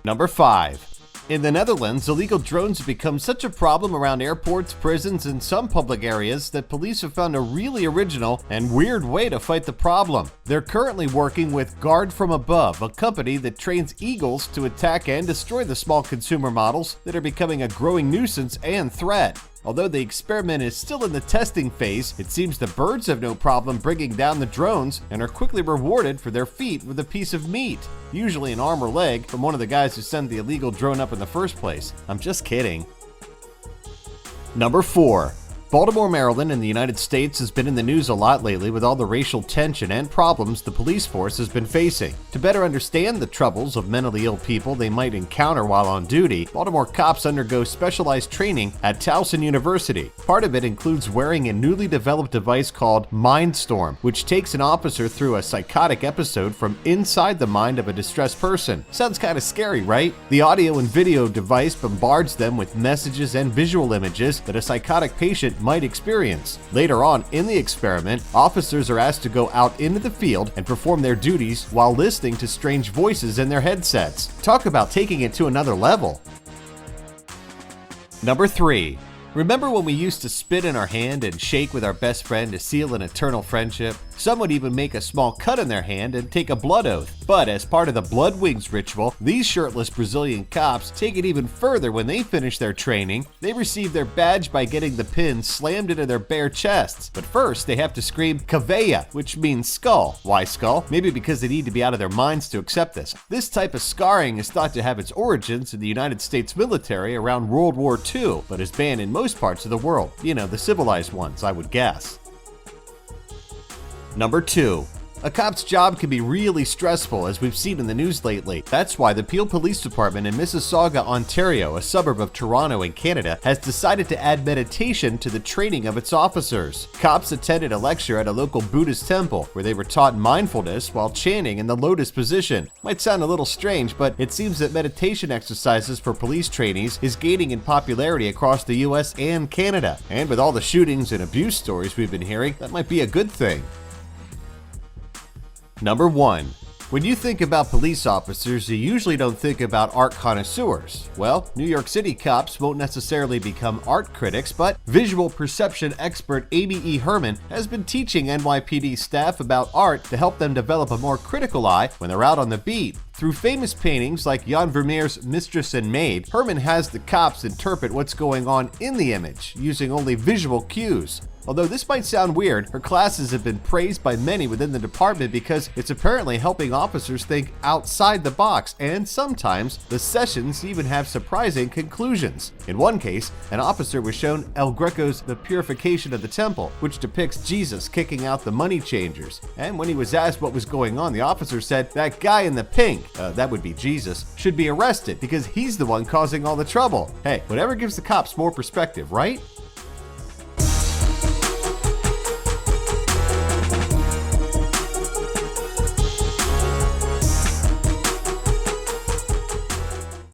Number 5. In the Netherlands, illegal drones have become such a problem around airports, prisons, and some public areas that police have found a really original and weird way to fight the problem. They're currently working with Guard from Above, a company that trains eagles to attack and destroy the small consumer models that are becoming a growing nuisance and threat. Although the experiment is still in the testing phase, it seems the birds have no problem bringing down the drones and are quickly rewarded for their feat with a piece of meat, usually an arm or leg, from one of the guys who sent the illegal drone up in the first place. I'm just kidding. Number 4. Baltimore, Maryland in the United States has been in the news a lot lately with all the racial tension and problems the police force has been facing. To better understand the troubles of mentally ill people they might encounter while on duty, Baltimore cops undergo specialized training at Towson University. Part of it includes wearing a newly developed device called Mindstorm, which takes an officer through a psychotic episode from inside the mind of a distressed person. Sounds kind of scary, right? The audio and video device bombards them with messages and visual images that a psychotic patient might experience. Later on in the experiment, officers are asked to go out into the field and perform their duties while listening to strange voices in their headsets. Talk about taking it to another level. Number 3. Remember when we used to spit in our hand and shake with our best friend to seal an eternal friendship? Some would even make a small cut in their hand and take a blood oath. But as part of the blood wings ritual, these shirtless Brazilian cops take it even further when they finish their training. They receive their badge by getting the pin slammed into their bare chests. But first, they have to scream caveia, which means skull. Why skull? Maybe because they need to be out of their minds to accept this. This type of scarring is thought to have its origins in the United States military around World War II, but is banned in most parts of the world. You know, the civilized ones, I would guess. Number 2. A cop's job can be really stressful, as we've seen in the news lately. That's why the Peel Police Department in Mississauga, Ontario, a suburb of Toronto in Canada, has decided to add meditation to the training of its officers. Cops attended a lecture at a local Buddhist temple where they were taught mindfulness while chanting in the lotus position. Might sound a little strange, but it seems that meditation exercises for police trainees is gaining in popularity across the US and Canada. And with all the shootings and abuse stories we've been hearing, that might be a good thing. Number 1. When you think about police officers, you usually don't think about art connoisseurs. Well, New York City cops won't necessarily become art critics, but visual perception expert Amy E. Herman has been teaching NYPD staff about art to help them develop a more critical eye when they're out on the beat. Through famous paintings like Jan Vermeer's Mistress and Maid, Herman has the cops interpret what's going on in the image, using only visual cues. Although this might sound weird, her classes have been praised by many within the department because it's apparently helping officers think outside the box, and sometimes the sessions even have surprising conclusions. In one case, an officer was shown El Greco's The Purification of the Temple, which depicts Jesus kicking out the money changers. And when he was asked what was going on, the officer said, "That guy in the pink," that would be Jesus, "should be arrested because he's the one causing all the trouble." Hey, whatever gives the cops more perspective, right?